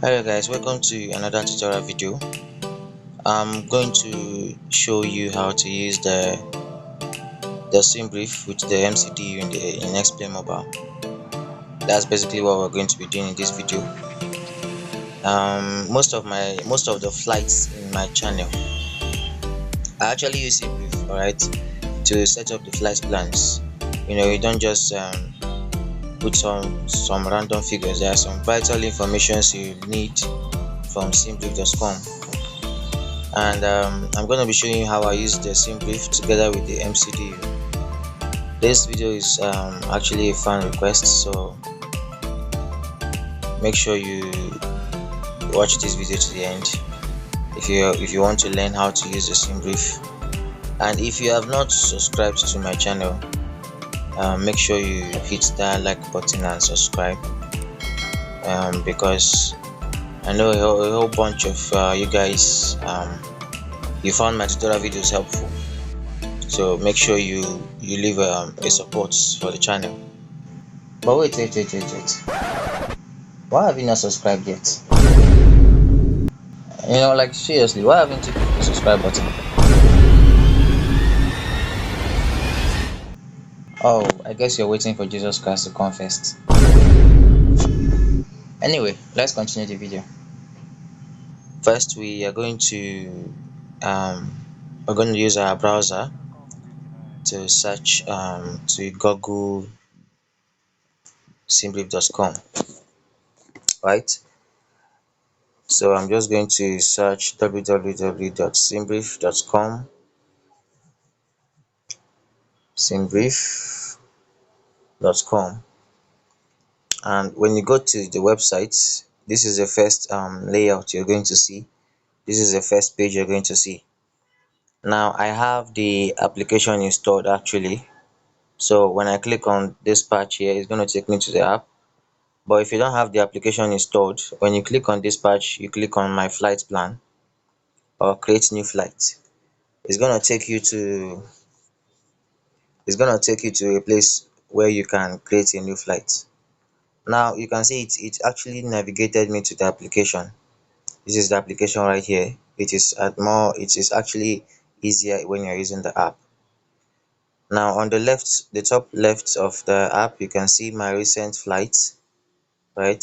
Hello guys, welcome to another tutorial video. I'm going to show you how to use the Simbrief with the MCDU in Explain Mobile. That's basically what we're going to be doing in this video. Most of the flights in my channel, I actually use Simbrief, alright, to set up the flight plans. You don't just put some random figures. There are some vital informations you need from simbrief.com. And I'm going to be showing you how I use the Simbrief together with the MCDU. This video is actually a fan request, so make sure you watch this video to the end if you want to learn how to use the Simbrief. And if you have not subscribed to my channel, make sure you hit that like button and subscribe, because I know a whole bunch of you guys you found my tutorial videos helpful. So make sure you leave a support for the channel. But wait. Why have you not subscribed yet? Like seriously, why haven't you clicked the subscribe button? Oh, I guess you're waiting for Jesus Christ to come first. Anyway, let's continue the video. First, we're going to use our browser to search to Google simbrief.com, right? So I'm just going to search www.simbrief.com, simbrief.com, and when you go to the website, this is the first layout you're going to see. This is the first page you're going to see. Now I have the application installed actually, so when I click on this patch here, it's going to take me to the app. But if you don't have the application installed, when you click on this patch, you click on my flight plan or create new flight. It's going to take you to a place where you can create a new flight. Now you can see it actually navigated me to the application. This is the application right here. It is actually easier when you're using the app. Now on the top left of the app, you can see my recent flights, right?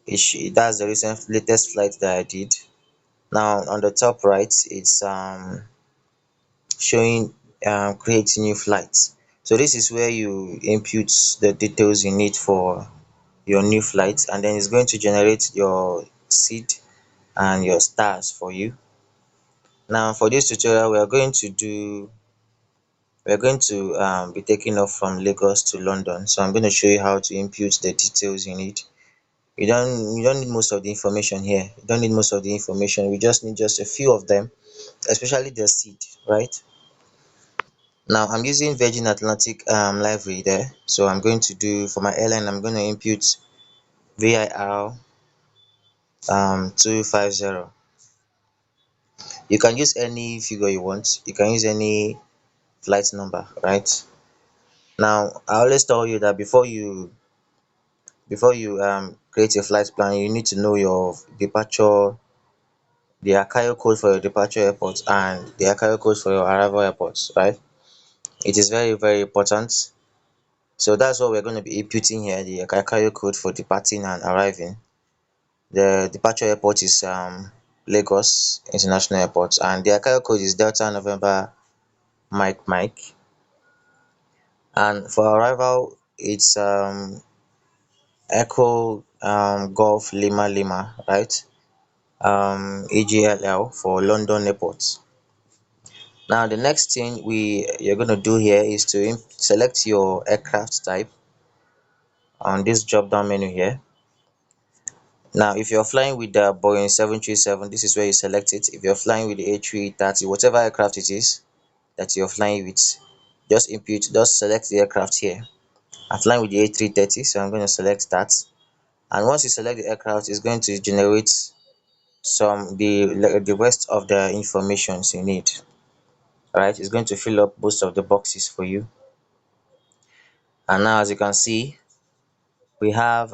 That's the latest flight that I did. Now on the top right, it's showing create new flights. So this is where you input the details you need for your new flight, and then it's going to generate your seat and your stars for you. Now for this tutorial, we're going to be taking off from Lagos to London. So I'm going to show you how to input the details you need. You don't need most of the information here. You don't need most of the information. We just need just a few of them, especially the seat, right? Now I'm using Virgin Atlantic library there. So I'm going to do for my airline, I'm going to input VIR 250. You can use any figure you want. You can use any flight number, right? Now I always tell you that before you create a flight plan, you need to know your departure, the Akayo code for your departure airport and the Akayo code for your arrival airports, right? It is very, very important. So that's what we're going to be inputting here, the Akayo code for departing and arriving. The departure airport is Lagos International Airport, and the Akayo code is Delta November Mike. And for arrival, it's Echo Golf Lima, right? EGLL for London Airport. Now the next thing you're going to do here is to select your aircraft type on this drop down menu here. Now if you're flying with the Boeing 737, this is where you select it. If you're flying with the A330, whatever aircraft it is that you're flying with, just select the aircraft here. I'm flying with the A330, so I'm going to select that. And once you select the aircraft, it's going to generate the rest of the information you need. Right, it's going to fill up most of the boxes for you. And now as you can see, we have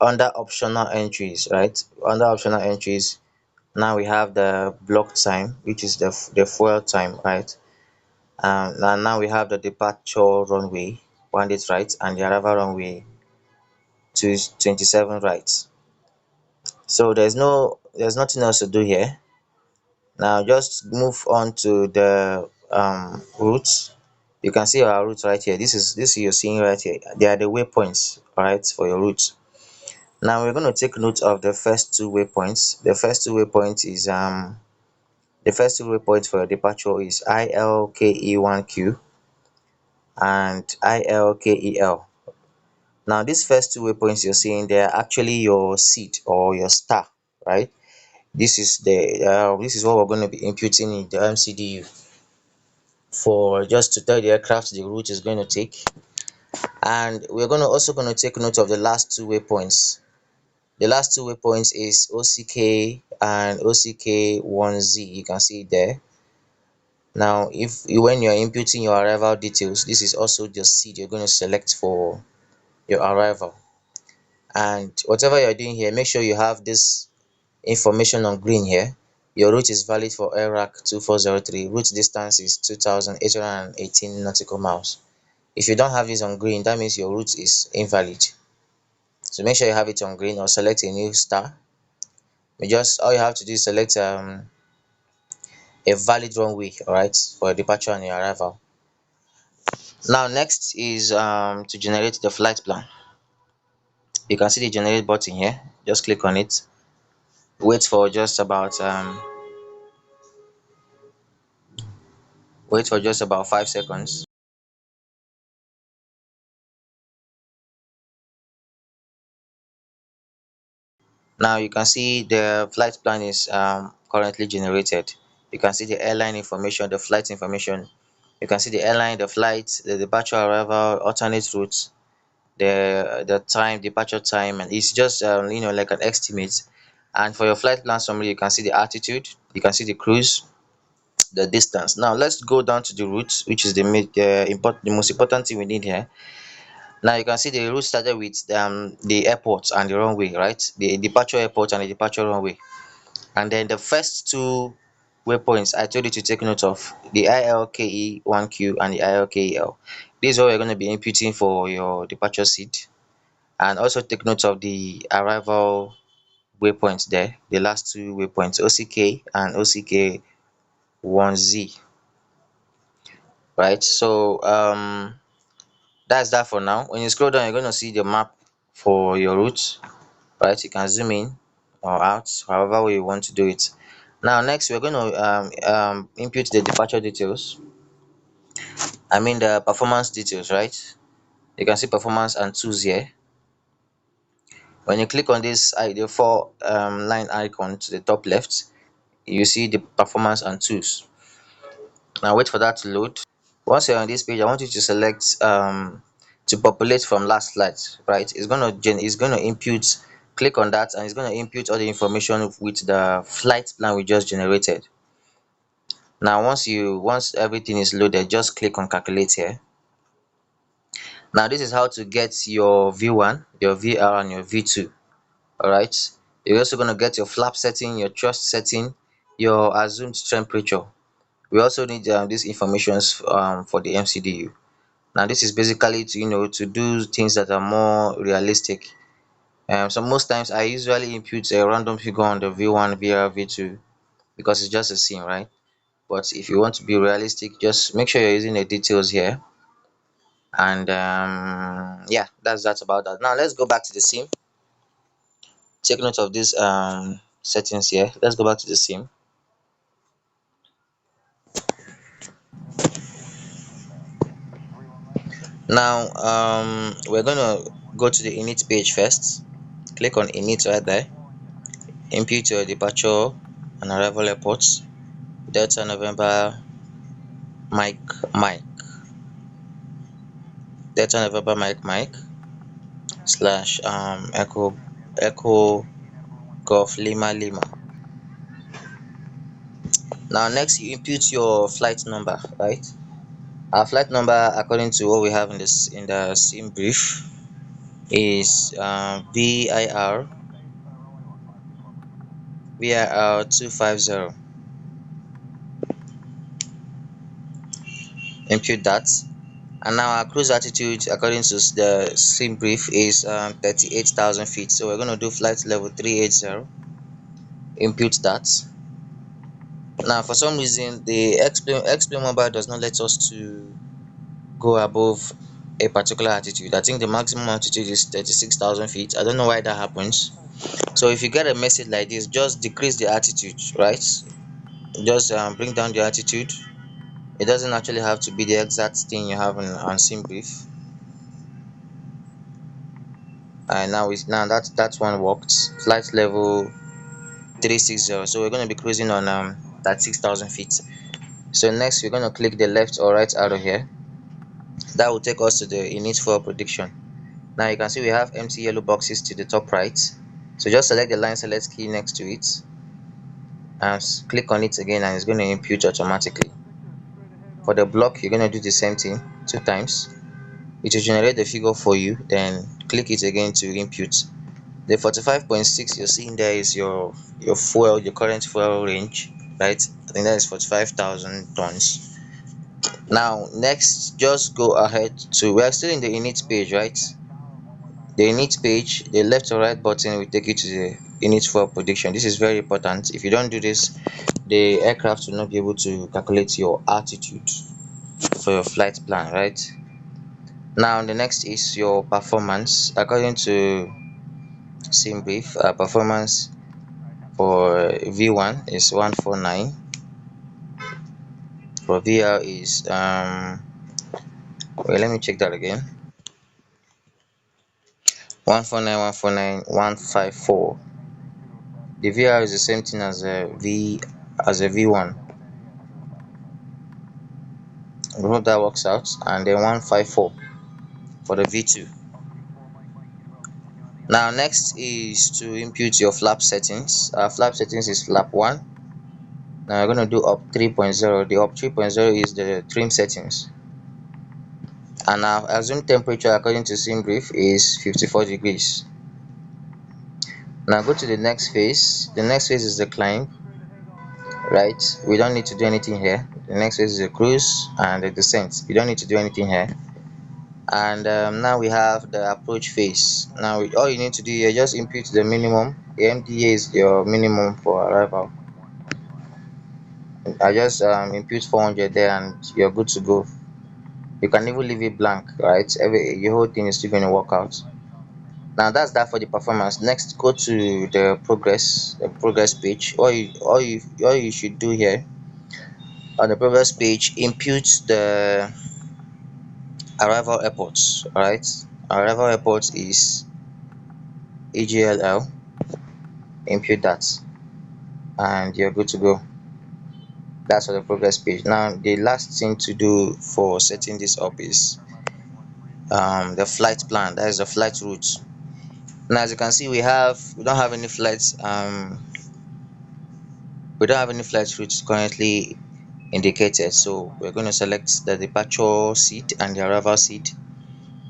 under optional entries, right? Under optional entries, now we have the block time, which is the fuel time, right? And now we have the departure runway, 1 right, and the arrival runway, 27 right. So there's nothing else to do here. Now just move on to the routes. You can see our route right here. This you're seeing right here. They are the waypoints, all right, for your route. Now we're going to take note of the first two waypoints. The first two waypoints for your departure is ILKE1Q and ILKEL. Now these first two waypoints you're seeing, they are actually your seed or your star, right? This is what we're going to be imputing in the MCDU for just to tell the aircraft the route is going to take. And we're going to take note of the last two waypoints. The last two waypoints is OCK and OCK1Z. You can see it there. Now, when you're inputting your arrival details, this is also the seed you're going to select for your arrival. And whatever you're doing here, make sure you have this information on green here. Your route is valid for AirRack 2403. Route distance is 2,818 nautical miles. If you don't have this on green, that means your route is invalid. So make sure you have it on green or select a new star. Just all you have to do is select a valid runway, alright, for your departure and your arrival. Now next is to generate the flight plan. You can see the generate button here. Just click on it. Wait for just about 5 seconds. Now you can see the flight plan is currently generated. You can see the airline information, the flight information. You can see the airline, the flight, the departure, arrival, alternate routes, the time, departure time, and it's just like an estimate. And for your flight plan summary, you can see the altitude, you can see the cruise, the distance. Now let's go down to the routes, which is the most important thing we need here. Now you can see the route started with the airport and the runway, right? The departure airport and the departure runway. And then the first two waypoints I told you to take note of, the ILKE1Q and the ILKEL. This is what we're going to be inputting for your departure seat. And also take note of the arrival waypoints there, the last two waypoints, OCK and OCK1Z, right? So that's that for now. When you scroll down, you're going to see the map for your route, right? You can zoom in or out, however way you want to do it. Now next we're going to input the departure details, I mean the performance details, right? You can see performance and tools here. When you click on this the four line icon to the top left, you see the performance and tools. Now wait for that to load. Once you're on this page, I want you to select to populate from last flight, right? It's gonna impute. Click on that and it's gonna impute all the information with the flight plan we just generated. Now once everything is loaded, just click on calculate here. Now this is how to get your V1, your VR, and your V2. Alright, you're also going to get your flap setting, your thrust setting, your assumed temperature. We also need this information for the MCDU. Now this is basically to do things that are more realistic. So most times I usually input a random figure on the V1, VR, V2 because it's just a scene, right? But if you want to be realistic, just make sure you're using the details here. And yeah, that's about that. Now let's go back to the sim. Take note of these settings here. Let's go back to the sim. Now we're gonna go to the init page first. Click on init right there. Input your departure and arrival airports. Delta November Mike Mike. Delta November Mike slash Echo Golf Lima Lima. Now next you input your flight number, right? Our flight number, according to what we have in the Simbrief, is VIR 250. Impute that. And now our cruise altitude according to the Simbrief is 38,000 feet. So we're going to do flight level 380. Impute that. Now for some reason the X-Plane mobile does not let us to go above a particular altitude. I think the maximum altitude is 36,000 feet. I don't know why that happens. So if you get a message like this, just decrease the altitude, right? Just bring down the altitude. It doesn't actually have to be the exact thing you have on Simbrief. And now that one worked. Flight level 360. So we're going to be cruising on 36,000 feet. So next we're going to click the left or right arrow here. That will take us to the init fuel prediction. Now you can see we have empty yellow boxes to the top right. So just select the line select key next to it and click on it again, and it's going to impute automatically. For the block, you're going to do the same thing 2 times. It will generate the figure for you, then click it again to impute. The 45.6 you're seeing there is your fuel, your current fuel range, right? I think that is 45,000 tons. Now next, just go ahead to, we are still in the init page, right? The init page, the left or right button will take you to the init fuel prediction. This is very important. If you don't do this, the aircraft will not be able to calculate your altitude for your flight plan, right? Now the next is your performance. According to Simbrief, performance for V1 is 149. For VR is wait, let me check that again. 149, 149, 154. The VR is the same thing as a V1. We hope that works out. And then 154 for the V2. Now next is to impute your flap settings. Our flap settings is flap 1. Now we're going to do up 3.0. The up 3.0 is the trim settings. And our assumed temperature according to Simbrief is 54 degrees. Now go to the next phase. The next phase is the climb, right? We don't need to do anything here. The next phase is the cruise and the descent. You don't need to do anything here. And now we have the approach phase. Now all you need to do here, just impute the minimum. The MDA is your minimum for arrival. I just impute 400 there and you're good to go. You can even leave it blank, right? Your whole thing is still going to work out. Now that's that for the performance. Next, go to the progress page. All you should do here on the progress page, impute the arrival airports. All right, arrival airports is AGLL. Impute that, and you're good to go. That's for the progress page. Now the last thing to do for setting this up is the flight plan. That is the flight route. Now as you can see, we don't have any flights routes currently indicated, so we're going to select the departure seat and the arrival seat.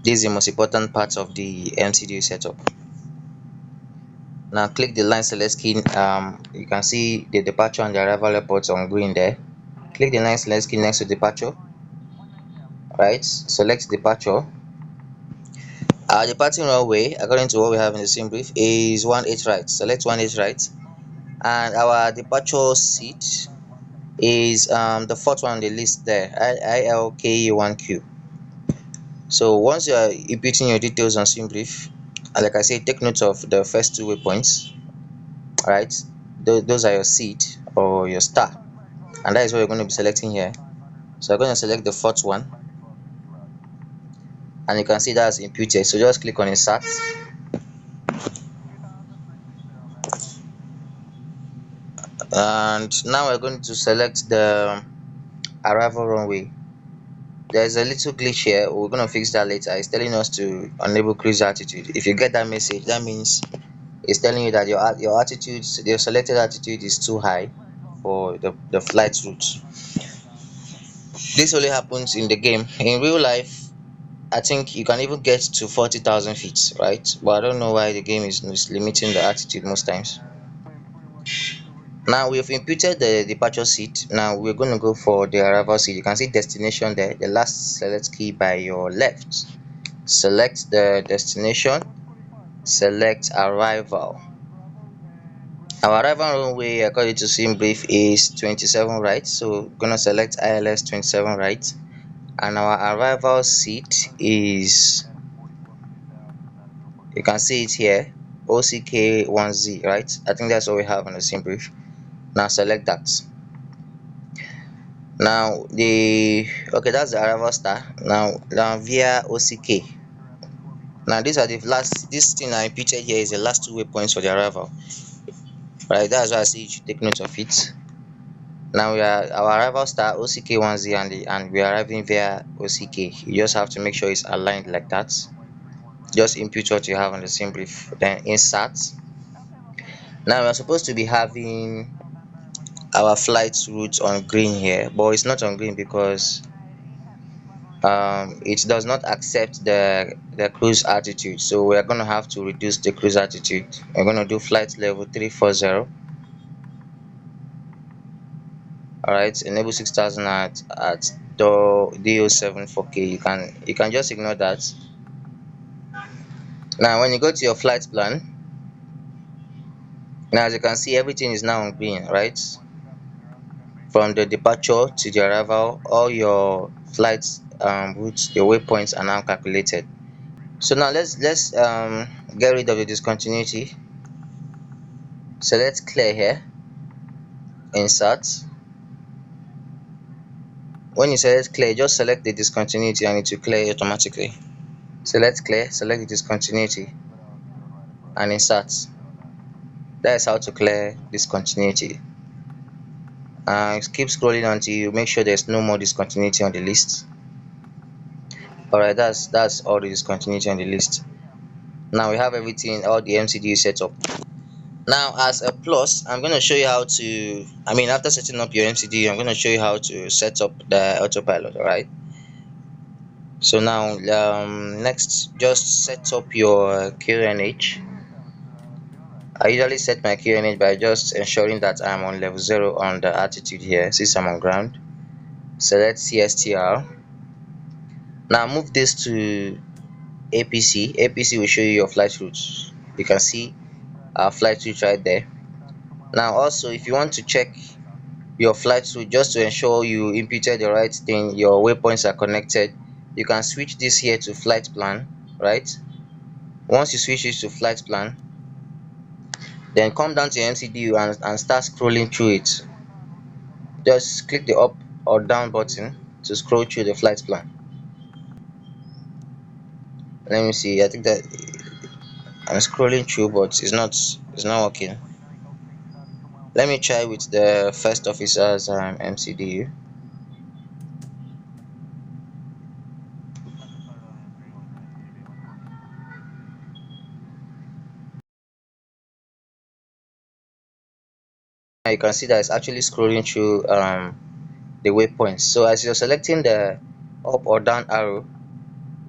This is the most important part of the MCDU setup. Now click the line select key. You can see the departure and the arrival airports on green there. Click the line select key next to departure, right? Select departure. Our departing runway according to what we have in the Simbrief is 18 right. Select 18 right. And our departure seat is the fourth one on the list there, ILK1Q. So once you are inputting your details on Simbrief, like I said, take note of the first two waypoints, right? Those are your seat or your star, and that is what you're going to be selecting here. So I'm going to select the fourth one, and you can see that's imputed. So just click on insert, and now we're going to select the arrival runway. There's a little glitch here. We're going to fix that later. It's telling us to enable cruise altitude. If you get that message, that means it's telling you that your altitude, your selected altitude is too high for the flight route. This only happens in the game. In real life, I think you can even get to 40,000 feet, right? But I don't know why the game is limiting the altitude most times. Now we've imputed the departure seat. Now we're going to go for the arrival seat. You can see destination there, the last select key by your left. Select the destination, select arrival. Our arrival runway according to Simbrief is 27 right, so we're gonna select ILS 27 right, and our arrival seat is, you can see it here, OCK1Z, right? I think that's what we have on the Simbrief. Now select that. Now the okay, that's the arrival star. Now via OCK. Now these are the last, this thing I imputed here is the last two waypoints for the arrival, right? That's why I say you should take note of it. Now we are our arrival star OCK1Z, and we are arriving via OCK. You just have to make sure it's aligned like that. Just input what you have on the Simbrief, then insert. Now we are supposed to be having our flight route on green here, but it's not on green because it does not accept the cruise altitude, so we are going to have to reduce the cruise altitude. We're going to do flight level 340. All right, enable 6000 at DO7 4K. You can just ignore that. Now when you go to your flight plan, now as you can see, everything is now on green, right? From the departure to the arrival, all your flight routes, your waypoints are now calculated. So now let's get rid of the discontinuity. Select clear here, insert. When you select clear, just select the discontinuity and it will clear automatically. Select clear, select the discontinuity and insert. That is how to clear discontinuity. Keep scrolling until you make sure there's no more discontinuity on the list. Alright, that's all the discontinuity on the list. Now we have everything, all the MCDU set up. Now as a plus, I'm going to show you how to, after setting up your MCDU, I'm going to show you how to set up the autopilot. Alright, so now next, just set up your QNH. I usually set my QNH by just ensuring that I'm on level 0 on the altitude here since I'm on ground. Select CSTR. Now move this to APC. APC will show you your flight routes. You can see our flight route right there. Now also, if you want to check your flight route just to ensure you imputed the right thing, your waypoints are connected, you can switch this here to flight plan, right? Once you switch it to flight plan, then come down to MCDU and start scrolling through it. Just click the up or down button to scroll through the flight plan. Let me see, I think that I'm scrolling through but it's not working. Let me try with the first officer's MCDU. You can see that it's actually scrolling through the waypoints. So as you're selecting the up or down arrow,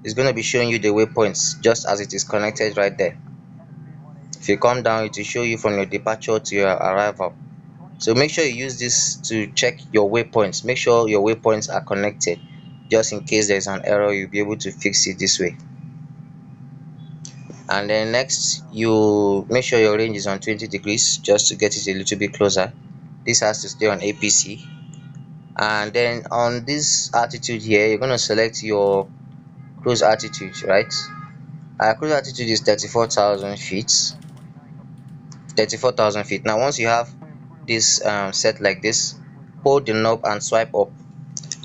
it's going to be showing you the waypoints just as it is connected right there. If you come down, it will show you from your departure to your arrival. So make sure you use this to check your waypoints. Make sure your waypoints are connected, just in case there's an error, you'll be able to fix it this way. And then next, you make sure your range is on 20 degrees just to get it a little bit closer. This has to stay on APC. And then on this altitude here, you're going to select your cruise altitude, right? Our cruise altitude is 34,000 feet. 34,000 feet. Now once you have this set like this, hold the knob and swipe up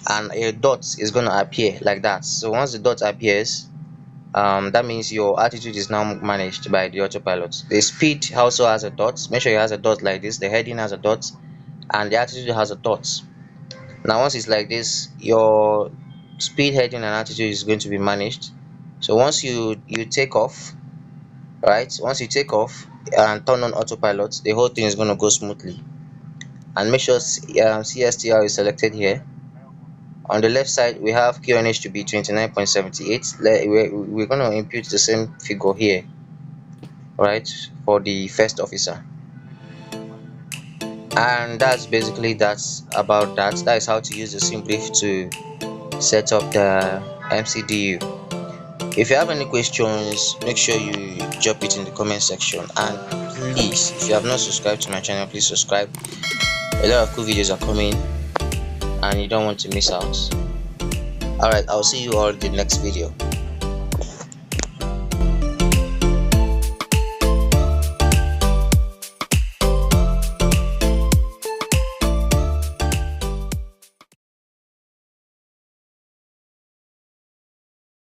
and a dot is going to appear like that. So once the dot appears, that means your altitude is now managed by the autopilot. The speed also has a dot. Make sure it has a dot like this. The heading has a dot and the altitude has a dot. Now once it's like this, your speed, heading and altitude is going to be managed. So once you take off, right, once you take off and turn on autopilot, the whole thing is going to go smoothly. And make sure CSTR is selected here. On the left side we have QNH to be 29.78. We're going to impute the same figure here, right, for the first officer. And that's basically that's about that. That is how to use the Simbrief to set up the MCDU. If you have any questions, make sure you drop it in the comment section, and please, if you have not subscribed to my channel, please subscribe. A lot of cool videos are coming and you don't want to miss out. Alright, I'll see you all in the next video.